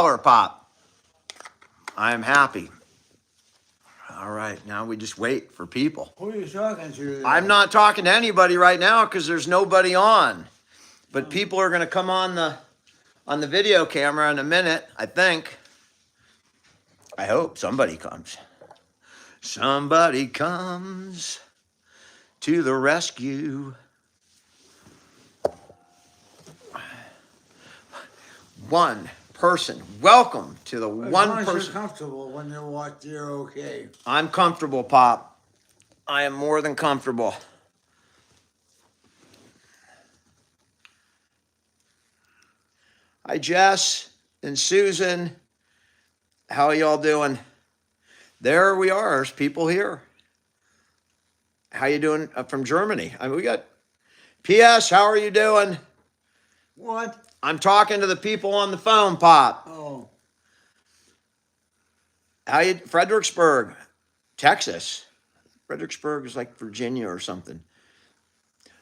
color, Pop. I am happy. All right, now we just wait for people. Who are you talking to there? I'm not talking to anybody right now because there's nobody on. But people are going to come on the video camera in a minute, I think. I hope somebody comes. Somebody comes to the rescue. One person. Welcome to the As one long as person. you're comfortable when you watch, you're okay. I'm comfortable, Pop. I am more than comfortable. Hi, Jess and Susan. How are y'all doing? There we are. There's people here. How you doing from Germany? I mean, we got P.S. How are you doing? What? I'm talking to the people on the phone, Pop. Oh, How you? Fredericksburg, Texas. Fredericksburg is like Virginia or something.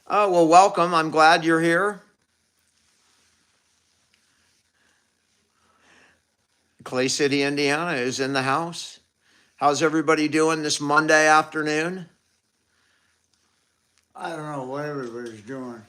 Oh, well, welcome. I'm glad you're here. Clay City, Indiana is in the house. How's everybody doing this Monday afternoon? I don't know what everybody's doing.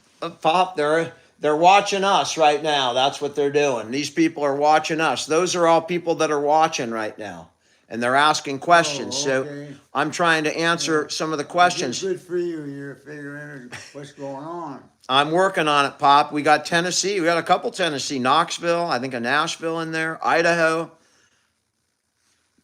Pop, they're watching us right now. That's what they're doing. These people are watching us. Those are all people that are watching right now. And they're asking questions. Okay. So I'm trying to answer some of the questions. Good for you. You're figuring out what's going on. I'm working on it, Pop. We got Tennessee. We got a couple Tennessee. Knoxville, I think a Nashville in there. Idaho.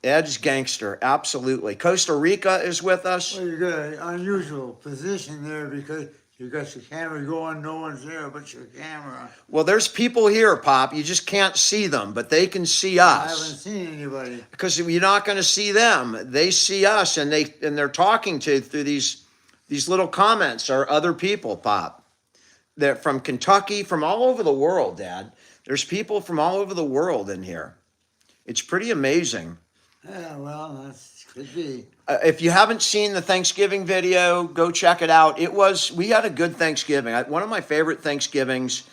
Ed's gangster. Absolutely. Costa Rica is with us. Well, you got an unusual position there because you got your camera going. No one's there but your camera. Well, there's people here, Pop. You just can't see them, but they can see us. I haven't seen anybody. Because you're not going to see them. They see us, and they're talking to through these little comments are other people, Pop. They're from Kentucky, from all over the world, Dad. There's people from all over the world in here. It's pretty amazing. Yeah, well, that could be. If you haven't seen the Thanksgiving video, go check it out. We had a good Thanksgiving. One of my favorite Thanksgivings,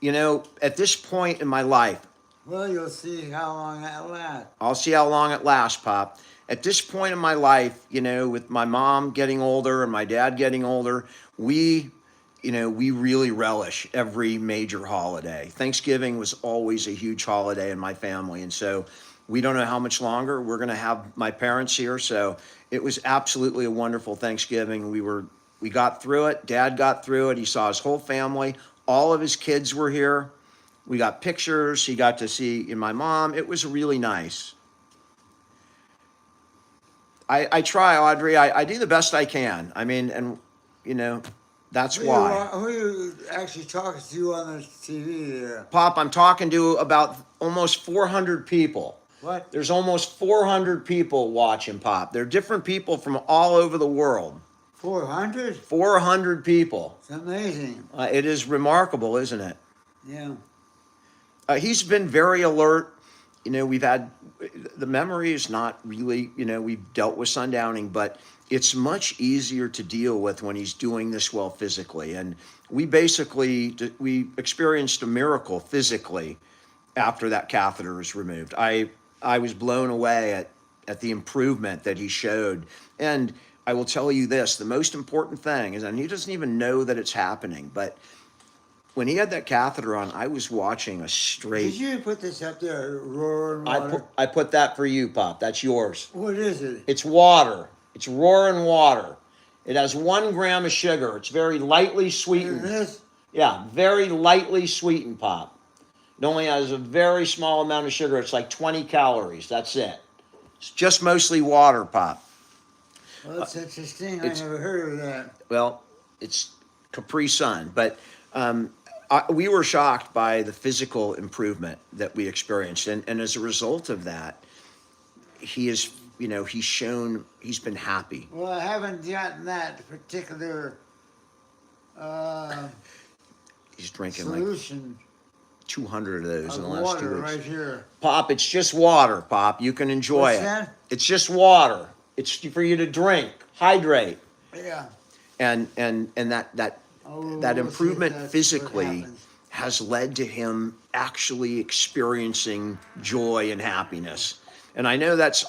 at this point in my life. Well, you'll see how long that lasts. I'll see how long it lasts, Pop. At this point in my life, with my mom getting older and my dad getting older, we really relish every major holiday. Thanksgiving was always a huge holiday in my family. And so we don't know how much longer we're going to have my parents here. So it was absolutely a wonderful Thanksgiving. We got through it. Dad got through it. He saw his whole family. All of his kids were here. We got pictures. He got to see my mom. It was really nice. I try, Audrey. I do the best I can. I mean, and that's why. Who are you actually talking to on the TV there? Pop, I'm talking to about almost 400 people. What? There's almost 400 people watching, Pop. They're different people from all over the world. 400? 400 people. It's amazing. It is remarkable, isn't it? Yeah. He's been very alert. We've had, the memory is not really, we've dealt with sundowning, but it's much easier to deal with when he's doing this well physically. And we experienced a miracle physically after that catheter was removed. I was blown away at the improvement that he showed. And I will tell you this, the most important thing is, and he doesn't even know that it's happening, but when he had that catheter on, I was watching a straight. Did you put this up there, roaring water? I put that for you, Pop. That's yours. What is it? It's water. It's roaring water. It has 1 gram of sugar. It's very lightly sweetened. This? Yeah, very lightly sweetened, Pop. It only has a very small amount of sugar. It's like 20 calories. That's it. It's just mostly water, Pop. Well, that's interesting. I never heard of that. Well, it's Capri Sun. But we were shocked by the physical improvement that we experienced. And as a result of that, he is, he's been happy. Well, I haven't gotten that particular He's drinking solution. like 200 of those in the last Water 2 weeks. right here. Pop, it's just water, Pop. You can enjoy What's it. that? It's just water. It's for you to drink, hydrate. Yeah. And that Oh, that we'll see if improvement that's what physically happens. has led to him actually experiencing joy and happiness. And I know that's,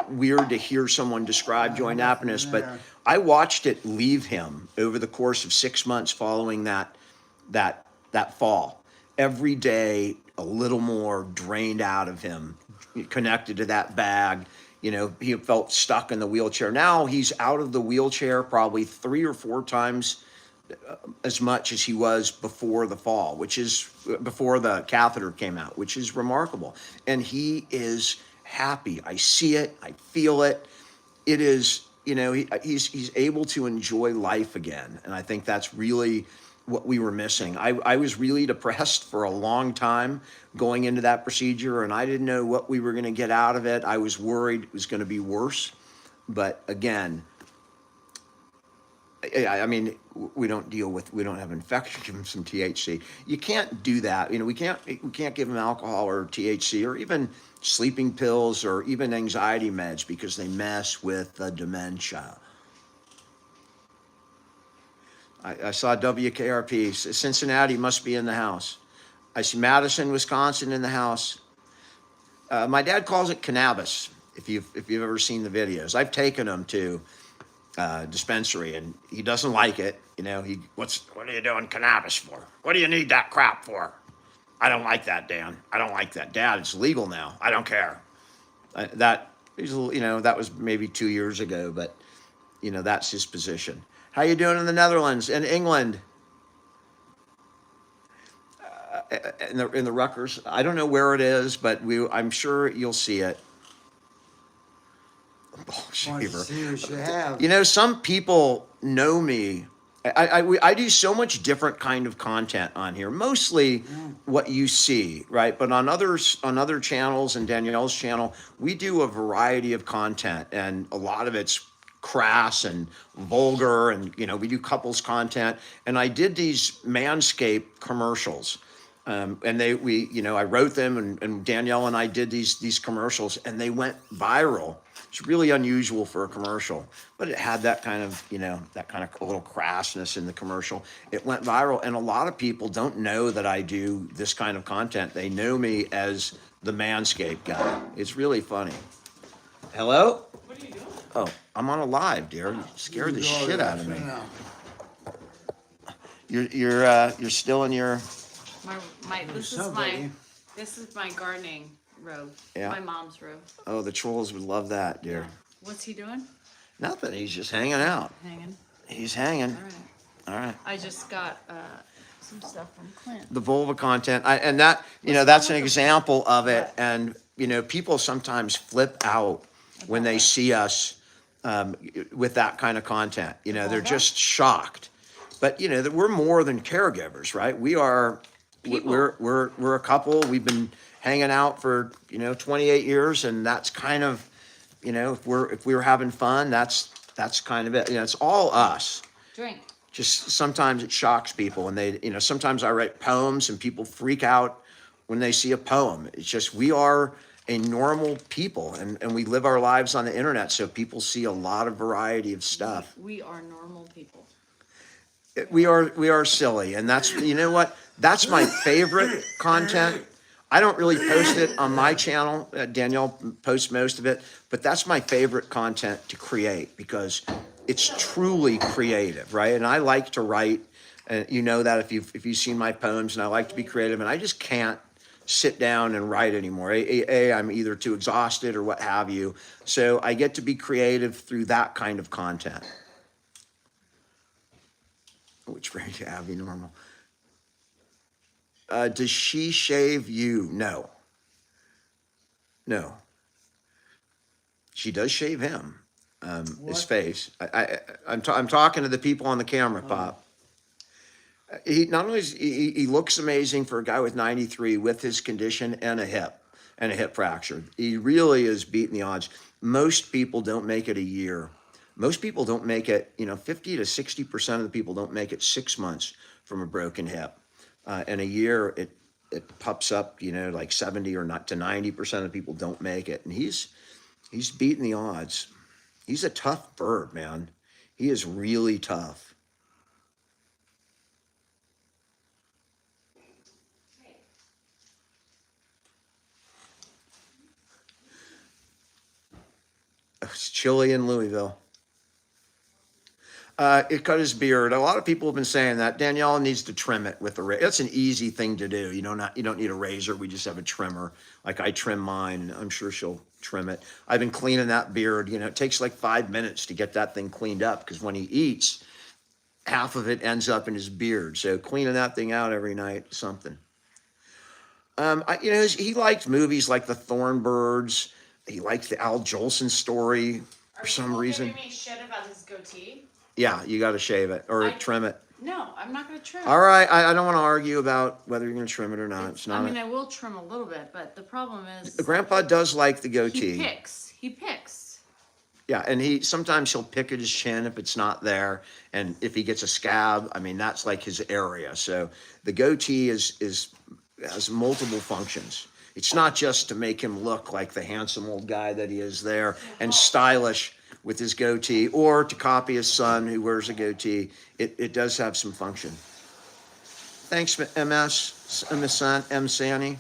weird to hear someone describe joy and happiness, but Yeah. I watched it leave him over the course of 6 months following that fall. Every day, a little more drained out of him, connected to that bag. He felt stuck in the wheelchair. Now he's out of the wheelchair probably 3 or 4 times as much as he was before the fall, which is before the catheter came out, which is remarkable. And he is happy. I see it. I feel it. It is, he's able to enjoy life again. And I think that's really what we were missing. I was really depressed for a long time going into that procedure, and I didn't know what we were going to get out of it. I was worried it was going to be worse. But again, I mean, we don't have infection. Give them some THC. You can't do that. We can't give them alcohol or THC or even sleeping pills or even anxiety meds because they mess with the dementia. I saw WKRP. Cincinnati must be in the house. I see Madison, Wisconsin in the house. My dad calls it cannabis. If you've ever seen the videos, I've taken him to dispensary, and he doesn't like it. What are you doing cannabis for? What do you need that crap for? I don't like that, Dan. I don't like that, Dad. It's legal now. I don't care. That was maybe 2 years ago, but that's his position. How you doing in the Netherlands and England? In the Rutgers, I don't know where it is, but I'm sure you'll see it. Oh, Want to shaver. see what you have. Some people know me. I do so much different kind of content on here, mostly what you see, right? But on other channels and Danielle's channel, we do a variety of content, and a lot of it's crass and vulgar, and we do couples content. And I did these Manscaped commercials. And I wrote them, and Danielle and I did these commercials, and they went viral. It's really unusual for a commercial, but it had that kind of, a little crassness in the commercial. It went viral, and a lot of people don't know that I do this kind of content. They know me as the Manscaped guy. It's really funny. Hello? What are you doing? Oh, I'm on a live, dear. You scared the shit out of me. You're still in your. This is my gardening row. Yeah. My mom's row. Oh, the trolls would love that, dear. Yeah. What's he doing? Nothing. He's just hanging out. Hanging. He's hanging. All right. All right. I just got some stuff from Clint. The vulva content, and that that's an example of it. And people sometimes flip out when they see us with that kind of content. They're just shocked. But that we're more than caregivers, right? We are. People. We're a couple. We've been hanging out for 28 years, and that's kind of if we're having fun, that's kind of it. It's all us. Drink. Just sometimes it shocks people, and they sometimes I write poems, and people freak out when they see a poem. It's just we are a normal people, and we live our lives on the internet, so people see a lot of variety of stuff. We are normal people. We are silly, and that's what. That's my favorite content. I don't really post it on my channel. Danielle posts most of it, but that's my favorite content to create because it's truly creative, right? And I like to write, and that if you've seen my poems, and I like to be creative, and I just can't sit down and write anymore. I'm either too exhausted or what have you. So I get to be creative through that kind of content. Which brings you Abby normal. Does she shave you? No. She does shave him, his face. I'm talking to the people on the camera, Pop. He not only he looks amazing for a guy with 93 with his condition and a hip fracture. He really is beating the odds. Most people don't make it a year. Most people don't make it. 50 to 60% of the people don't make it 6 months from a broken hip. In a year, it pops up, like 70 or not to 90% of people don't make it. And he's beating the odds. He's a tough bird, man. He is really tough. chilly in Louisville. It cut his beard. A lot of people have been saying that Danielle needs to trim it with a razor. It's an easy thing to do. You don't need a razor. We just have a trimmer. Like I trim mine, and I'm sure she'll trim it. I've been cleaning that beard. It takes like 5 minutes to get that thing cleaned up because when he eats, half of it ends up in his beard. So cleaning that thing out every night, is something. He liked movies like The Thornbirds. He liked the Al Jolson story for some reason. Giving me shit about his goatee? Yeah, you got to shave it or trim it. No, I'm not gonna trim. All right, I don't want to argue about whether you're going to trim it or not. It's not. I will trim a little bit, but the problem is Grandpa does like the goatee. He picks. Yeah, and sometimes he'll pick at his chin if it's not there, and if he gets a scab, that's like his area. So the goatee has multiple functions. It's not just to make him look like the handsome old guy that he is there and stylish with his goatee, or to copy his son who wears a goatee. It does have some function. Thanks, M. Sanny.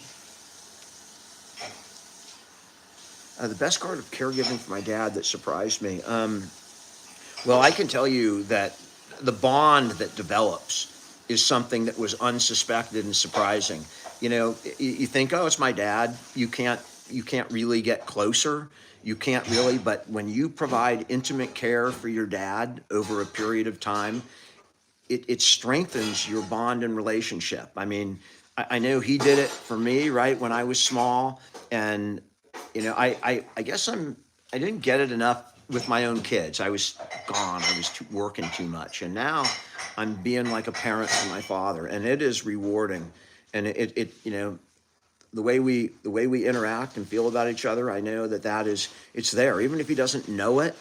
The best part of caregiving for my dad that surprised me. Well, I can tell you that the bond that develops is something that was unsuspected and surprising. You think, oh, it's my dad. You can't really get closer. You can't really, but when you provide intimate care for your dad over a period of time, it strengthens your bond and relationship. I know he did it for me, right, when I was small. And, I guess I didn't get it enough with my own kids. I was gone. I was working too much. And now I'm being like a parent to my father, and it is rewarding. And the way we interact and feel about each other, I know it's there. Even if he doesn't know it,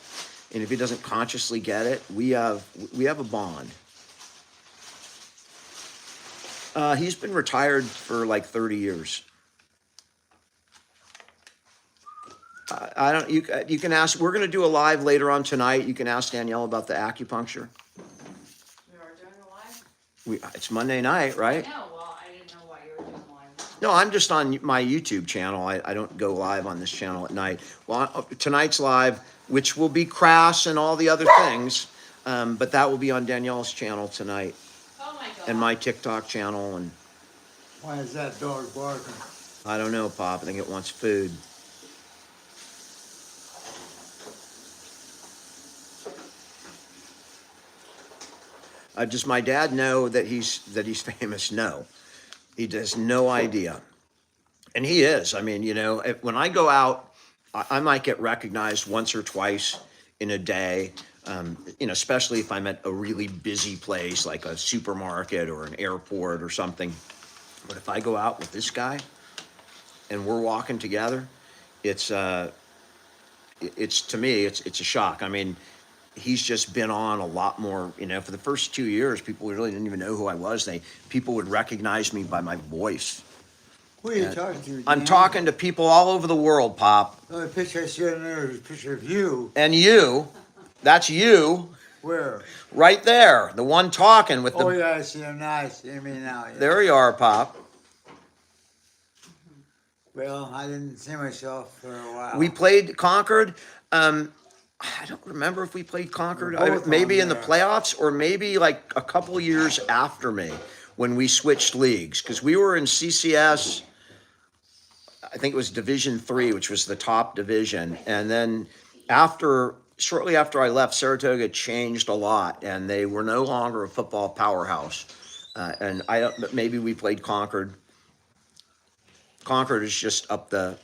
and if he doesn't consciously get it, we have a bond. He's been retired for like 30 years. You can ask. We're going to do a live later on tonight. You can ask Danielle about the acupuncture. We are doing a live? It's Monday night, right? No, well, I didn't know why you were doing live. No, I'm just on my YouTube channel. I don't go live on this channel at night. Well, tonight's live, which will be crass and all the other things, but that will be on Danielle's channel tonight. Oh my God. And my TikTok channel. And Why is that dog barking? I don't know, Pop. I think it wants food. Does my dad know that he's famous? No, he has no idea, and he is. When I go out, I might get recognized once or twice in a day. Especially if I'm at a really busy place like a supermarket or an airport or something. But if I go out with this guy and we're walking together, it's to me, it's a shock. He's just been on a lot more, for the first 2 years, people really didn't even know who I was. People would recognize me by my voice. Who are you talking to? I'm Dan? talking to people all over the world, Pop. The only picture I see on there is a picture of you. And you, that's you, Where? right there, the one talking with the... Oh, yeah, I see him now. I see him now. Yeah. There you are, Pop. Well, I didn't see myself for a while. We played Concord. I don't remember if we played Concord. We're both Maybe on in the there. playoffs or maybe like a couple years after me when we switched leagues. Because we were in CCS, I think it was Division III, which was the top division. And then shortly after I left, Saratoga changed a lot. And they were no longer a football powerhouse. But maybe we played Concord. Concord is just up the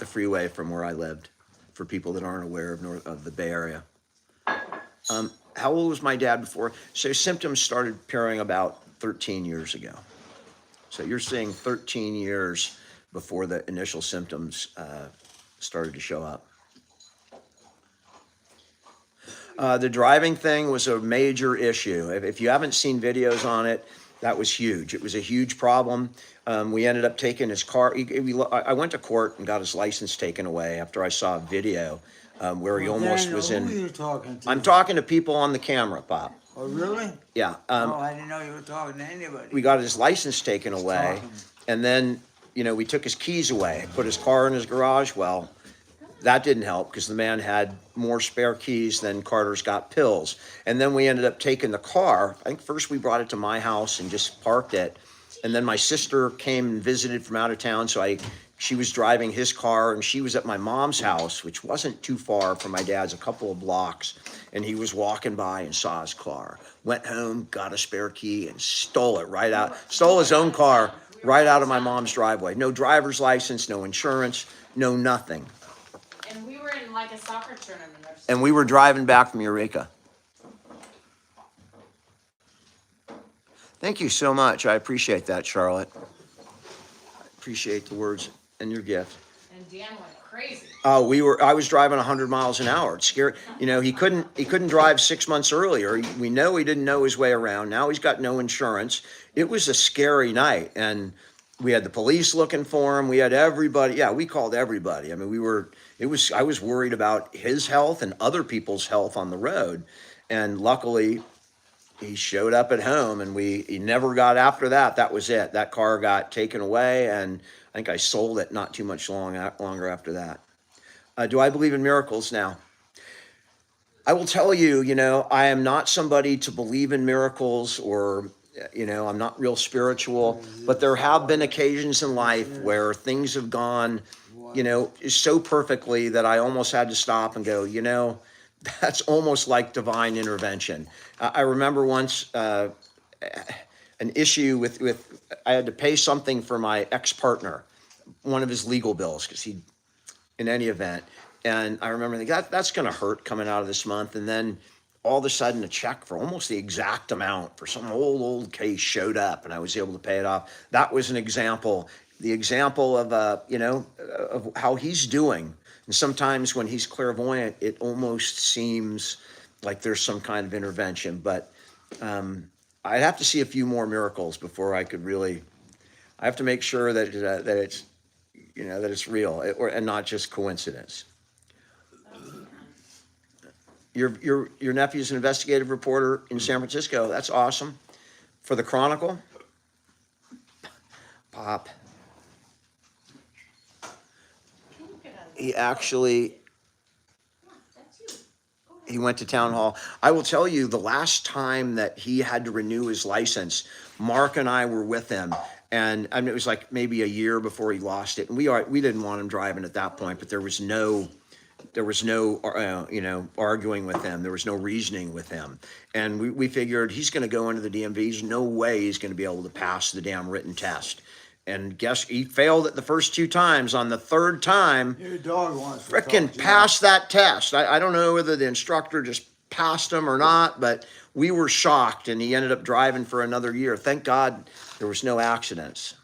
freeway from where I lived. For people that aren't aware of the Bay Area. How old was my dad before? So symptoms started appearing about 13 years ago. So you're seeing 13 years before the initial symptoms started to show up. The driving thing was a major issue. If you haven't seen videos on it, that was huge. It was a huge problem. We ended up taking his car. I went to court and got his license taken away after I saw a video where he almost Daniel, was in. Who are you talking to? I'm talking to people on the camera, Pop. Oh, really? Yeah. I didn't know you were talking to anybody. We got his license taken away, talking. and then we took his keys away, put his car in his garage. Well, that didn't help because the man had more spare keys than Carter's got pills. And then we ended up taking the car. I think first we brought it to my house and just parked it. And then my sister came and visited from out of town. So she was driving his car and she was at my mom's house, which wasn't too far from my dad's, a couple of blocks. And he was walking by and saw his car, went home, got a spare key and stole his own car right out of my mom's driveway. No driver's license, no insurance, no nothing. And we were in like a soccer tournament or something. And we were driving back from Eureka. Thank you so much. I appreciate that, Charlotte. I appreciate the words and your gift. And Dan went crazy. I was driving 100 miles an hour. It's scary. You know, he couldn't drive 6 months earlier. We know he didn't know his way around. Now he's got no insurance. It was a scary night. And we had the police looking for him. We had everybody. Yeah, we called everybody. I mean, I was worried about his health and other people's health on the road. And luckily he showed up at home and he never got after that. That was it. That car got taken away and I think I sold it not too much longer after that. Do I believe in miracles now? I will tell you, I am not somebody to believe in miracles or, I'm not real spiritual, but there have been occasions in life where things have gone, so perfectly that I almost had to stop and go, that's almost like divine intervention. I remember once an issue with I had to pay something for my ex-partner, one of his legal bills, because in any event. And I remember thinking, that's going to hurt coming out of this month. And then all of a sudden a check for almost the exact amount for some old case showed up and I was able to pay it off. That was the example of, of how he's doing. And sometimes when he's clairvoyant, it almost seems like there's some kind of intervention, but I'd have to see a few more miracles before I could really, I have to make sure that it's, that it's real and not just coincidence. Your nephew's an investigative reporter in San Francisco. That's awesome. For the Chronicle. Pop. He actually, he went to town hall. I will tell you, the last time that he had to renew his license, Mark and I were with him. And I mean, it was like maybe a year before he lost it. And we didn't want him driving at that point, but there was no arguing with him. There was no reasoning with him. And we figured he's going to go into the DMV. There's no way he's going to be able to pass the damn written test. And guess he failed it the first 2 times. On the third time, Your dog wants to frickin' talk to you. passed that test. I don't know whether the instructor just passed him or not, but we were shocked and he ended up driving for another year. Thank God there was no accidents.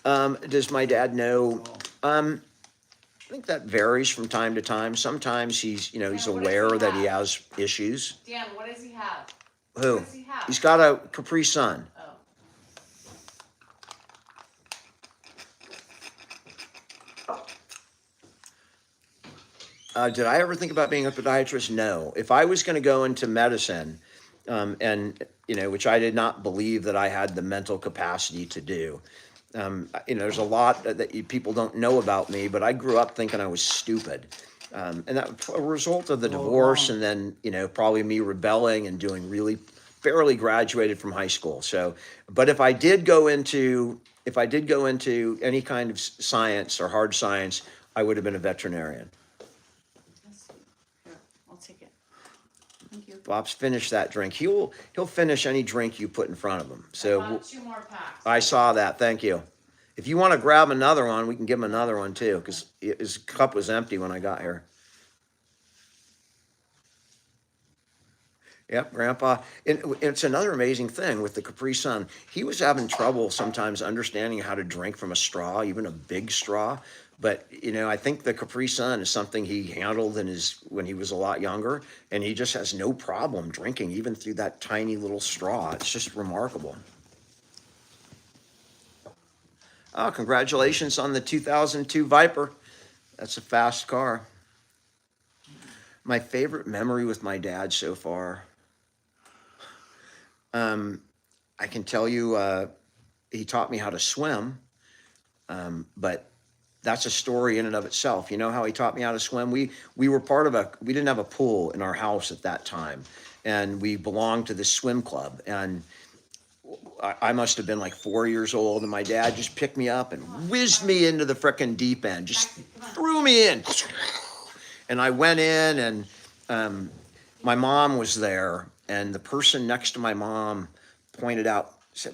Does my dad know? I think that varies from time to time. Sometimes he's aware that he has issues. Dan, what does he have? Who? What does he have? He's got a Capri Sun. Did I ever think about being a podiatrist? No. If I was going to go into medicine, which I did not believe that I had the mental capacity to do. There's a lot that people don't know about me, but I grew up thinking I was stupid. And that a result of the divorce and then, probably me rebelling and doing really barely graduated from high school. So, but if I did go into any kind of science or hard science, I would have been a veterinarian. Here, I'll take it. Thank you. Bob's finished that drink. He'll finish any drink you put in front of him. So I bought 2 more packs. I saw that. Thank you. If you want to grab another one, we can give him another one too, because his cup was empty when I got here. Yep, Grandpa. And it's another amazing thing with the Capri Sun. He was having trouble sometimes understanding how to drink from a straw, even a big straw. But, I think the Capri Sun is something he handled when he was a lot younger, and he just has no problem drinking even through that tiny little straw. It's just remarkable. Oh, congratulations on the 2002 Viper. That's a fast car. My favorite memory with my dad so far. I can tell you, he taught me how to swim, but that's a story in and of itself. You know how he taught me how to swim? We were part of we didn't have a pool in our house at that time, and we belonged to this swim club. And I must have been like 4 years old, and my dad just picked me up and whizzed me into the frickin' deep end, just threw me in. And I went in, and my mom was there, and the person next to my mom pointed out, said,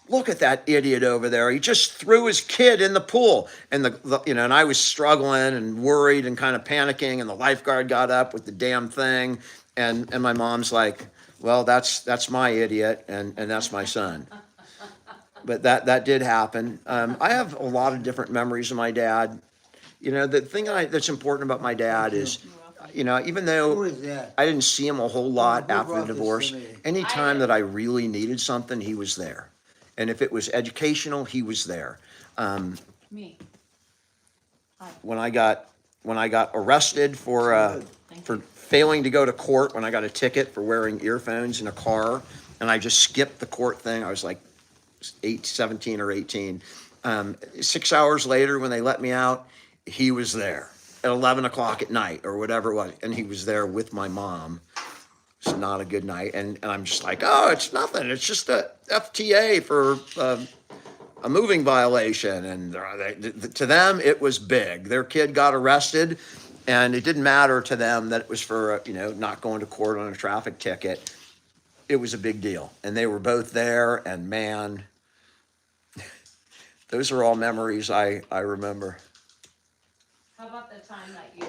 "Look at that idiot over there. He just threw his kid in the pool." And and I was struggling and worried and kind of panicking, and the lifeguard got up with the damn thing, and my mom's like, "Well, that's my idiot, and that's my son." But that did happen. I have a lot of different memories of my dad. You know, the thing that's important about my dad is, even Who though is that? I didn't see him a whole lot Who after the brought this to divorce, me? anytime I that did. I really needed something, he was there. And if it was educational, he was there. Me. When I got arrested for Thank for you. failing to go to court, when I got a ticket for wearing earphones in a car, and I just skipped the court thing, I was like 17 or 18. 6 hours later, when they let me out, he was there at 11 o'clock at night or whatever it was, and he was there with my mom. It's not a good night, and I'm just like, oh, it's nothing. It's just a FTA for a moving violation, and to them it was big. Their kid got arrested, and it didn't matter to them that it was for not going to court on a traffic ticket. It was a big deal, and they were both there. And man, those are all memories I remember. How about the time that you,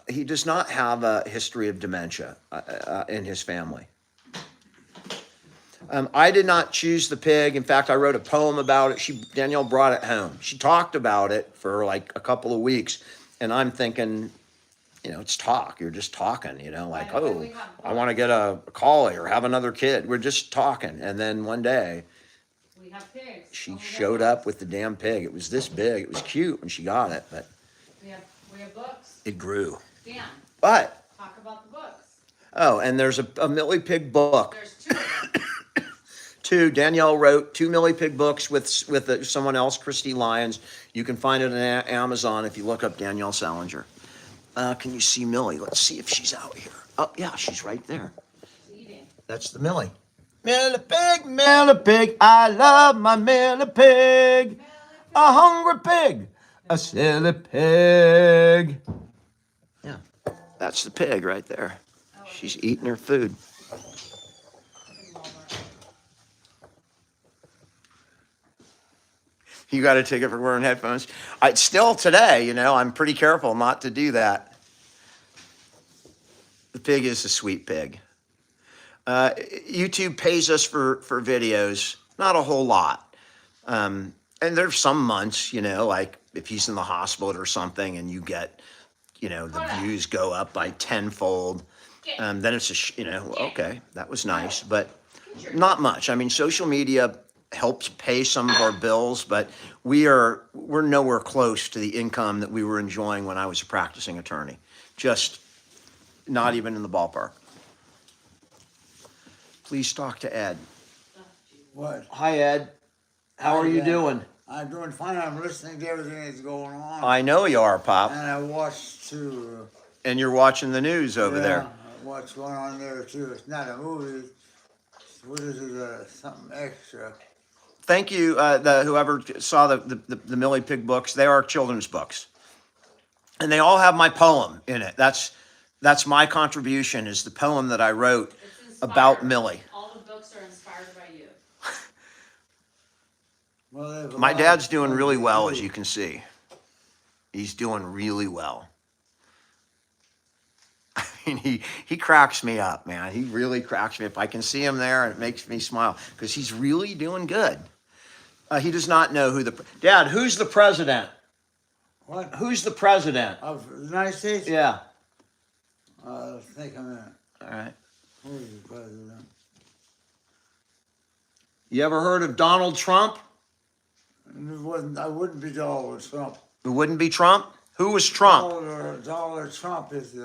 He does not have a history of dementia in his family. I did not choose the pig. In fact, I wrote a poem about it. Danielle brought it home. She talked about it for like a couple of weeks, and I'm thinking, it's talk. You're just talking, like, By the way, oh, we have I want to get a collie or have another kid. We're just talking. And then one day we have pigs. she Oh, we have showed up books. with the damn pig. It was this big. It was cute when she got it, but We have books. it grew. Dan, But, talk about the books. oh, and there's a Millie Pig book. There's two of them. Danielle wrote 2 Millie Pig books with someone else, Christy Lyons. You can find it on Amazon if you look up Danielle Salinger. Can you see Millie? Let's see if she's out here. Oh, yeah, she's right there. She's eating. That's the Millie. Millie Pig, I love my Millie Pig. A hungry pig, a silly pig. Yeah, that's the pig right there. She's eating her food. You got a ticket for wearing headphones. Still today, I'm pretty careful not to do that. The pig is a sweet pig. YouTube pays us for videos, not a whole lot. And there's some months, like if he's in the hospital or something and you get, the views go up by tenfold. Then it's okay, that was nice, but not much. I mean, social media helps pay some of our bills, but we're nowhere close to the income that we were enjoying when I was a practicing attorney. Just not even in the ballpark. Please talk to Ed. What? Hi, Ed. How are Hi, you Ed. doing? I'm doing fine. I'm listening to everything that's going on. I know you are, Pop. And I watched too. And you're watching the news over there. What's going on there too? It's not a movie. What is it? Something extra. Thank you, whoever saw the Millie Pig books. They are children's books, and they all have my poem in it. That's my contribution. Is the poem that I wrote It's inspired. about Millie. All the books are inspired by you. Well, My dad's doing really well, as you can see. He's doing really well. I mean, he cracks me up, man. He really cracks me up. I can see him there, and it makes me smile because he's really doing good. He does not know Dad, who's the president? What? Who's the president? Of the United States? Yeah. Let's think a minute. All right. Who's the president? You ever heard of Donald Trump? I wouldn't be Donald Trump. It wouldn't be Trump? Who was Trump? Donald Trump is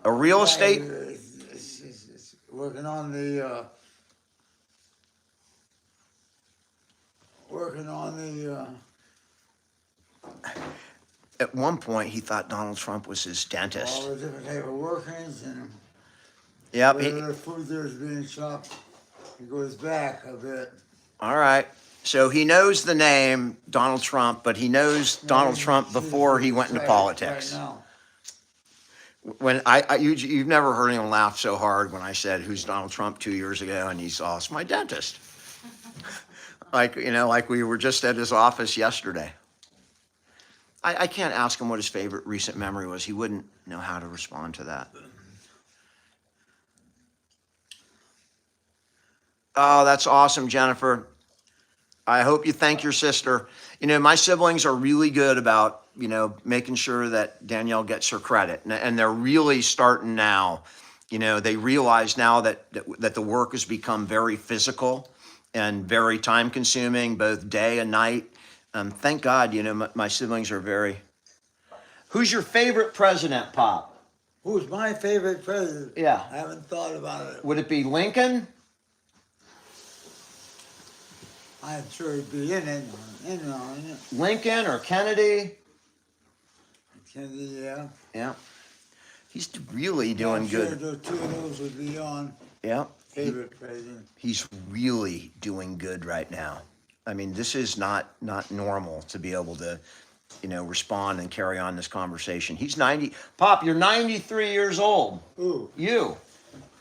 A real estate? Working on the working on the, At one point, he thought Donald Trump was his dentist. all the different type of workings and Yep. whether the food there's being chopped. It goes back a bit. All right. So he knows the name Donald Trump, but he knows Donald Yeah, Trump he's before he went into right- politics. Right now. When you've never heard him laugh so hard when I said, "Who's Donald Trump?" 2 years ago, and he's, "Oh, it's my dentist." Like we were just at his office yesterday. I can't ask him what his favorite recent memory was. He wouldn't know how to respond to that. Oh, that's awesome, Jennifer. I hope you thank your sister. My siblings are really good about, making sure that Danielle gets her credit. And they're really starting now. They realize now that the work has become very physical and very time consuming, both day and night. Thank God, my siblings are very. Who's your favorite president, Pop? Who's my favorite president? Yeah. I haven't thought about it. Would it be Lincoln? I'm sure it'd be in it. Lincoln or Kennedy? Kennedy, yeah. Yeah. He's really doing I'm sure good. the two of those would be on Yeah. favorite president. He's really doing good right now. I mean, this is not normal to be able to, respond and carry on this conversation. He's 90. Pop, you're 93 years old. Ooh, You.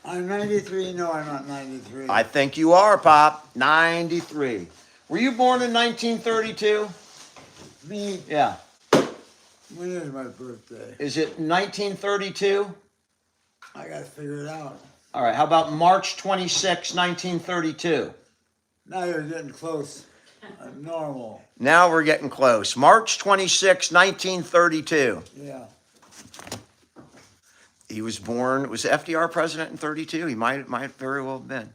I'm 93. No, I'm not 93. I think you are, Pop. 93. Were you born in 1932? Me, Yeah. when is my birthday? Is it 1932? I gotta figure it out. All right. How about March 26, 1932? Now you're getting close. I'm normal. Now we're getting close. March 26, 1932. Yeah. He was born, was FDR president in 32? He might very well have been.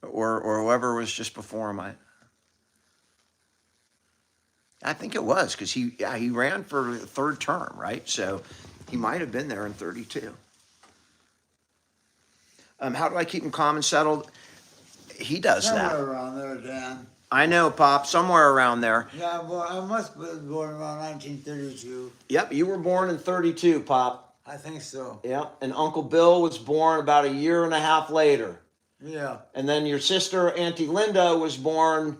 Or whoever was just before him. I think it was, because he ran for the third term, right? So he might have been there in 32. How do I keep him calm and settled? He does Somewhere that. around there, Dan. I know, Pop, somewhere around there. Yeah, well, I must have been born around 1932. Yep, you were born in 32, Pop. I think so. Yep, and Uncle Bill was born about a year and a half later. Yeah. And then your sister, Auntie Linda, was born,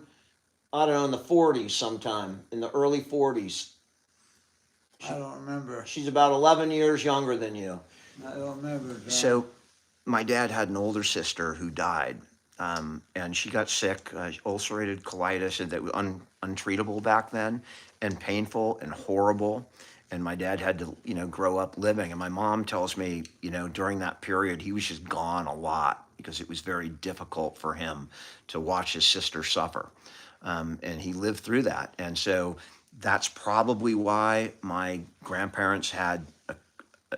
I don't know, in the 40s sometime, in the early 40s. I don't remember. She's about 11 years younger than you. I don't remember. Dan. So my dad had an older sister who died, and she got sick, ulcerated colitis, and that was untreatable back then, and painful and horrible. And my dad had to, grow up living. And my mom tells me, during that period, he was just gone a lot because it was very difficult for him to watch his sister suffer. And he lived through that. And so that's probably why my grandparents had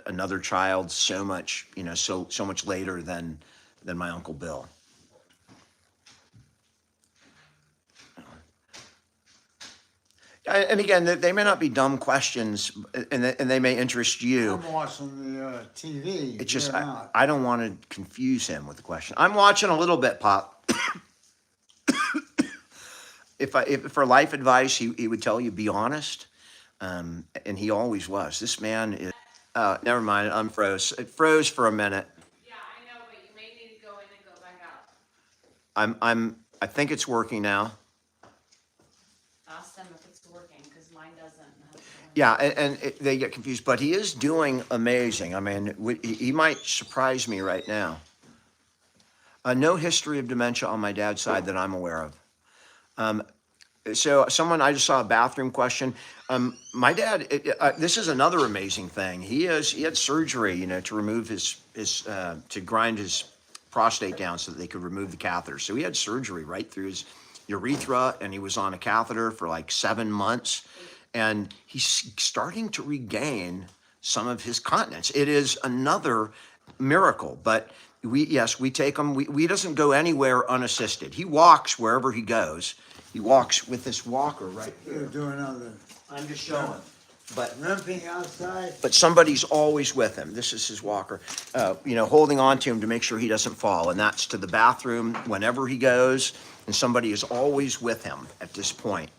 another child so much, so much later than my Uncle Bill. And again, they may not be dumb questions, and they may interest you. I'm watching the TV. It's just You're not. I don't want to confuse him with the question. I'm watching a little bit, Pop. If for life advice, he would tell you, be honest, and he always was. This man is. Never mind, unfroze. It froze for a minute. Yeah, I know, but you may need to go in and go back out. I think it's working now. Ask them if it's working, because mine doesn't. Yeah, and they get confused, but he is doing amazing. I mean, he might surprise me right now. No history of dementia on my dad's side that I'm aware of. So I just saw a bathroom question. My dad, this is another amazing thing. He had surgery, to remove to grind his prostate down so that they could remove the catheter. So he had surgery right through his urethra, and he was on a catheter for like 7 months, and he's starting to regain some of his continence. It is another miracle, but we take him. We doesn't go anywhere unassisted. He walks wherever he goes. He walks with this walker right You're here. doing other. I'm just showing. But Limping outside. somebody's always with him. This is his walker, holding on to him to make sure he doesn't fall. And that's to the bathroom whenever he goes. and somebody is always with him at this point,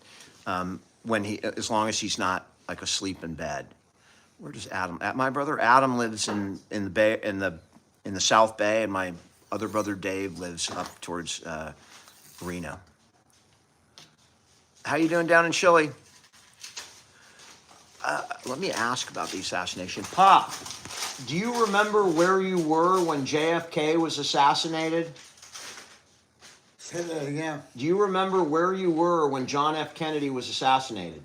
as long as he's not like asleep in bed. Where does Adam? My brother Adam lives in the Bay in the South Bay, and my other brother Dave lives up towards Reno. How you doing down in Chile? Let me ask about the assassination. Pop, do you remember where you were when JFK was assassinated? Say that again. Do you remember where you were when John F. Kennedy was assassinated?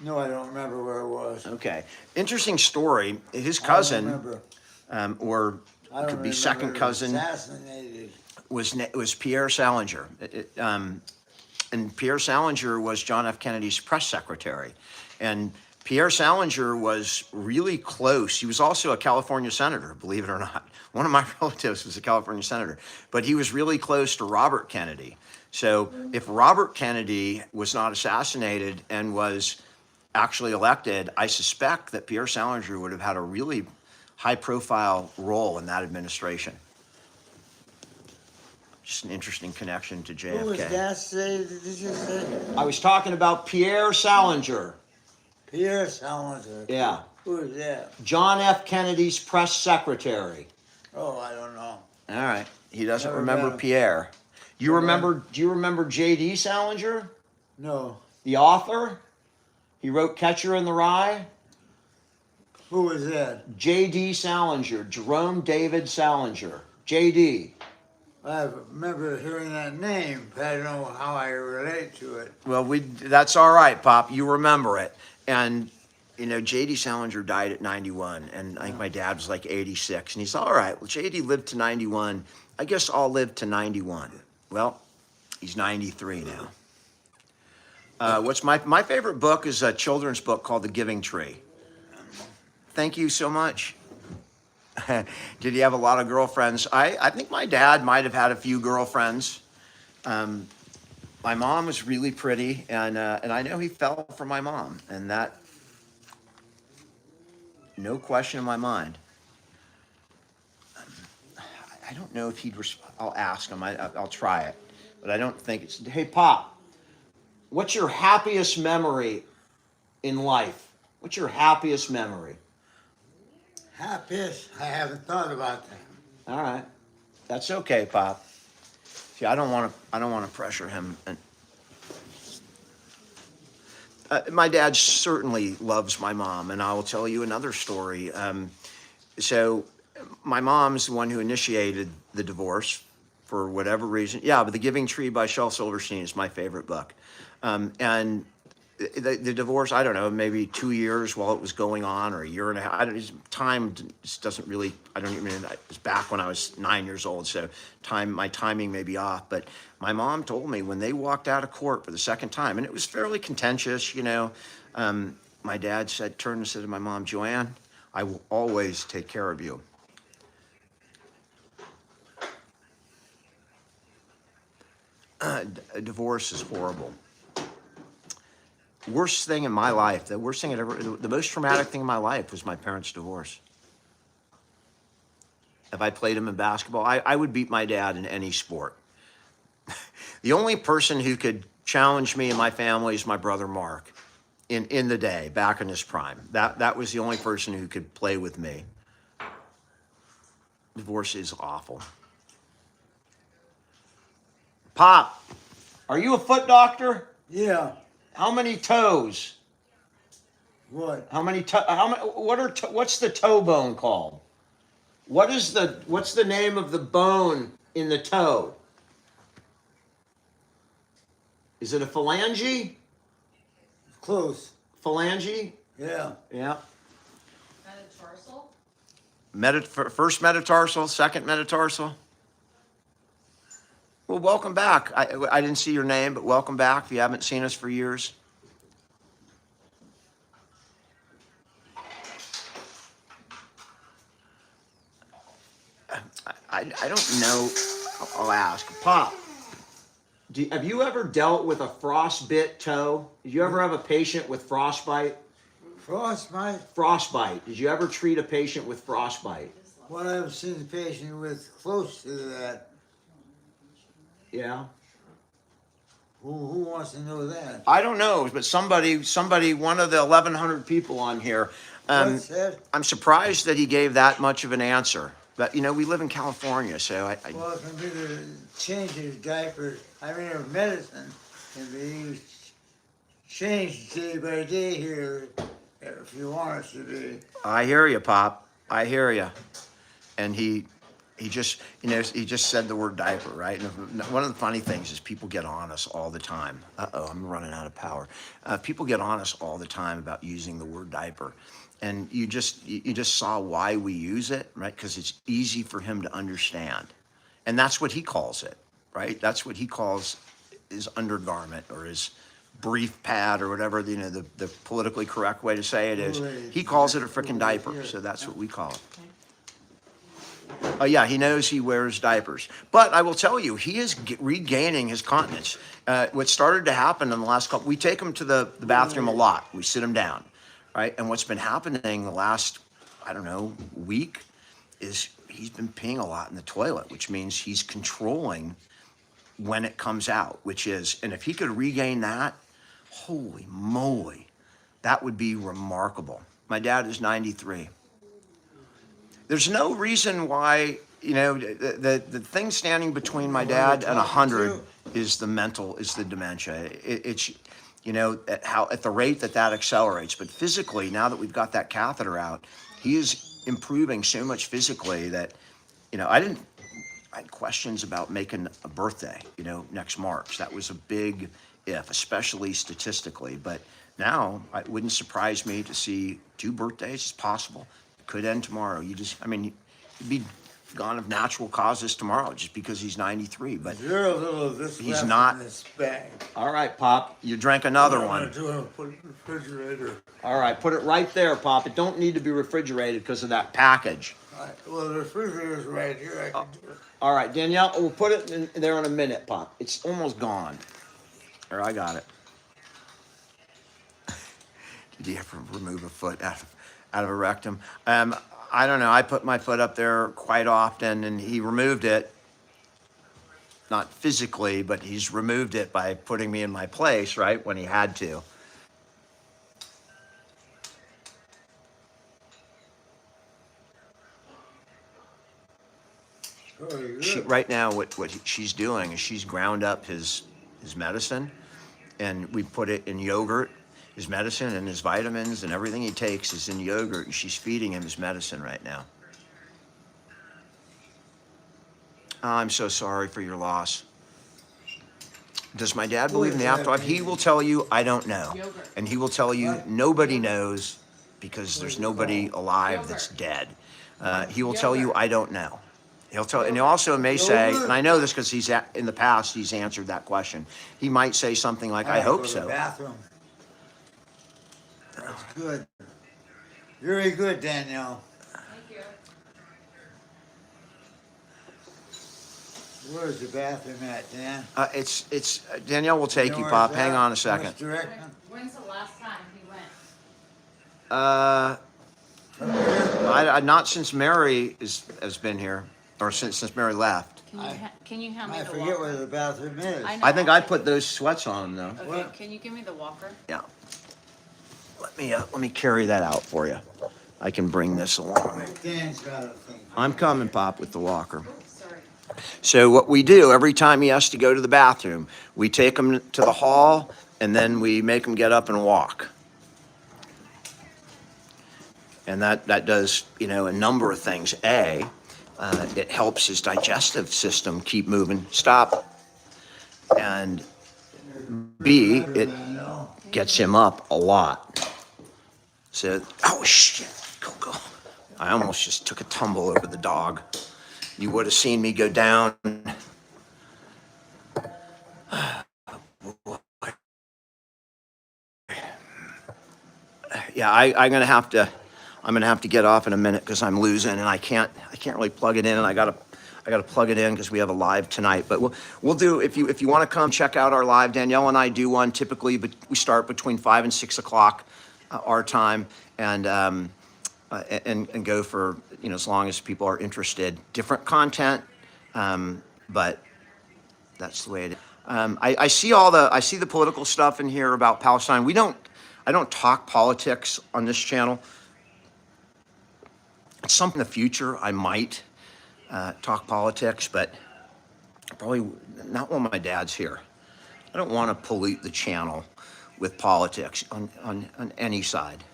No, I don't remember where it was. Okay. Interesting story. His I don't cousin, remember. or I don't could be remember second it was cousin, assassinated. was Pierre Salinger. And Pierre Salinger was John F. Kennedy's press secretary. And Pierre Salinger was really close. He was also a California senator, believe it or not. One of my relatives was a California senator, but he was really close to Robert Kennedy. So if Robert Kennedy was not assassinated and was actually elected, I suspect that Pierre Salinger would have had a really high-profile role in that administration. Just an interesting connection to JFK. Who was assassinated, did you say? I was talking about Pierre Salinger. Pierre Salinger. Yeah. Who is that? John F. Kennedy's press secretary. Oh, I don't know. All right. He doesn't Never remember met him. Pierre. Do you Never remember? Do you remember J.D. Salinger, No. the author? He wrote Catcher in the Rye. Who was that? J.D. Salinger, Jerome David Salinger. J.D. I remember hearing that name, but I don't know how I relate to it. Well, that's all right, Pop. You remember it. And, you know, J.D. Salinger died at 91, and I think my dad was like 86. And he's all right, well, J.D. lived to 91. I guess I'll live to 91. Well, he's 93 now. What's my favorite book is a children's book called The Giving Tree. Thank you so much. Did he have a lot of girlfriends? I think my dad might have had a few girlfriends. My mom was really pretty, and I know he fell for my mom, and that, no question in my mind. I don't know if he'd. I'll ask him. I'll try it, but I don't think it's. Hey, Pop, what's your happiest memory in life? What's your happiest memory? Happiest? I haven't thought about that. All right, that's okay, Pop. See, I don't want to pressure him. And my dad certainly loves my mom, and I will tell you another story. So, my mom's the one who initiated the divorce for whatever reason. Yeah, but The Giving Tree by Shel Silverstein is my favorite book. And the divorce, I don't know, maybe 2 years while it was going on, or a year and a half. Time just doesn't really, I don't even, it was back when I was 9 years old, so my timing may be off. But my mom told me when they walked out of court for the second time, and it was fairly contentious, you know, my dad turned and said to my mom, "Joanne, I will always take care of you." A divorce is horrible. Worst thing in my life, the most traumatic thing in my life was my parents' divorce. If I played him in basketball, I would beat my dad in any sport. The only person who could challenge me and my family is my brother Mark in the day, back in his prime. That was the only person who could play with me. Divorce is awful. Pop, are you a foot doctor? Yeah. How many toes? What? What's the toe bone called? What's the name of the bone in the toe? Is it a phalange? Close. Phalange? Yeah. Yeah. Metatarsal? First metatarsal, second metatarsal. Well, welcome back. I didn't see your name, but welcome back if you haven't seen us for years. I don't know. I'll ask. Pop, have you ever dealt with a frostbit toe? Did you ever have a patient with frostbite? Frostbite? Frostbite. Did you ever treat a patient with frostbite? Well, I've seen a patient with close to that. Yeah. Who wants to know that? I don't know, but somebody, one of the 1,100 people on here. What's that? I'm surprised that he gave that much of an answer. But we live in California, so Well, it can be the change his diapers. I mean, her medicine can be used, changed day by day here, if you want it to be. I hear you, Pop. I hear you. And he just, he just said the word diaper, right? And one of the funny things is people get on us all the time. Uh-oh, I'm running out of power. People get on us all the time about using the word diaper. And you just saw why we use it, right? Because it's easy for him to understand. And that's what he calls it, right? That's what he calls his undergarment or his brief pad or whatever, the politically correct way to say it is. He calls it a freaking diaper, so that's what we call it. Oh yeah, he knows he wears diapers. But I will tell you, he is regaining his continence. What started to happen in the last couple, we take him to the bathroom a lot. We sit him down, right? And what's been happening the last, I don't know, week is he's been peeing a lot in the toilet, which means he's controlling when it comes out, and if he could regain that, holy moly, that would be remarkable. My dad is 93. There's no reason why, the thing standing between my dad and 100 is the dementia. It's, at the rate that accelerates. But physically, now that we've got that catheter out, he is improving so much physically that, I had questions about making a birthday, next March. That was a big if, especially statistically. But now it wouldn't surprise me to see 2 birthdays. It's possible. Could end tomorrow. He'd be gone of natural causes tomorrow just because he's 93. But There's a little of this he's left not. in this bag. All right, Pop, you drank another I'm one. gonna do it, put it in the refrigerator. All right, put it right there, Pop. It don't need to be refrigerated because of that package. Well, the refrigerator's right here, I can do it. All right, Danielle, we'll put it in there in a minute, Pop. It's almost gone. Or I got it. Did you ever remove a foot out of a rectum? I don't know. I put my foot up there quite often, and he removed it. Not physically, but he's removed it by putting me in my place, right, when he had to. Right now, what she's doing is she's ground up his medicine, and we put it in yogurt. His medicine and his vitamins and everything he takes is in yogurt, and she's feeding him his medicine right now. I'm so sorry for your loss. Does my dad believe in the afterlife? He will tell you, I don't know. Yogurt. And he will tell you, nobody knows because there's nobody alive that's dead. He will tell you, I don't know. And he also may say, and I know this because in the past he's answered that question. He might say something like, I hope so. Bathroom. That's good. Very good, Danielle. Thank you. Where's the bathroom at, Dan? It's Danielle will take you, where Pop. it's Hang at? on a second. Which direction? When's the last time he went? From here? Not since Mary has been here, or since Mary left. Can you hand me I the forget walker? where the bathroom is. I know. I think I put those sweats on though. Okay, What? can you give me the walker? Yeah. Let me carry that out for you. I can bring this along. Dan's got a thing. I'm coming, Pop, with the walker. Sorry. So what we do every time he has to go to the bathroom, we take him to the hall and then we make him get up and walk. And that does, a number of things. It helps his digestive system keep moving. Stop. And B, it gets him up a lot. So, oh shit, go. I almost just took a tumble over the dog. You would have seen me go down. Yeah, I'm gonna have to get off in a minute because I'm losing and I can't really plug it in, and I gotta plug it in because we have a live tonight. But we'll do, if you want to come check out our live, Danielle and I do one typically, but we start between 5 and 6 o'clock our time, and go for as long as people are interested. Different content, but that's the way it is. I see the political stuff in here about Palestine. I don't talk politics on this channel. At some point in the future, I might talk politics, but probably not when my dad's here. I don't want to pollute the channel with politics on any side.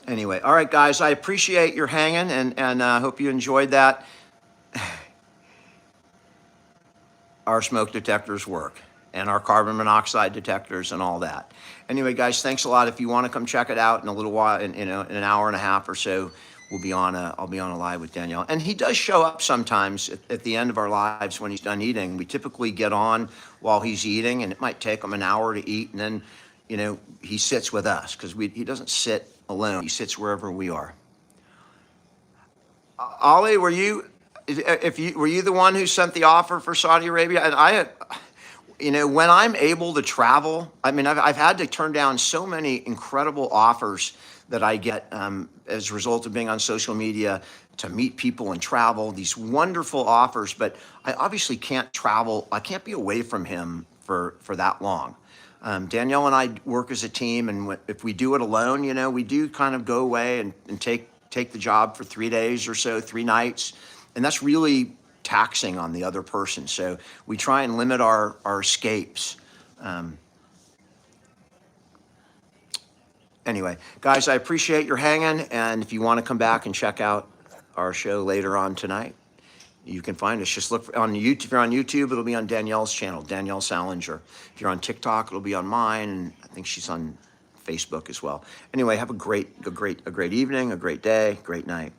Anyway, all right, guys, I appreciate your hanging, and hope you enjoyed that. Our smoke detectors work, and our carbon monoxide detectors and all that. Anyway, guys, thanks a lot. If you want to come check it out in a little while, in an hour and a half or so, I'll be on a live with Danielle. And he does show up sometimes at the end of our lives when he's done eating. We typically get on while he's eating, and it might take him an hour to eat, and then, he sits with us because he doesn't sit alone. He sits wherever we are. Ollie, were you the one who sent the offer for Saudi Arabia? And when I'm able to travel, I mean, I've had to turn down so many incredible offers that I get as a result of being on social media to meet people and travel, these wonderful offers, but I obviously can't travel. I can't be away from him for that long. Danielle and I work as a team, and if we do it alone, we do kind of go away and take the job for 3 days or so, 3 nights, and that's really taxing on the other person. So we try and limit our escapes. Anyway, guys, I appreciate your hanging, and if you want to come back and check out our show later on tonight, you can find us. Just look on YouTube. If you're on YouTube, it'll be on Danielle's channel, Danielle Salinger. If you're on TikTok, it'll be on mine, and I think she's on Facebook as well. Anyway, have a great evening, a great day, great night.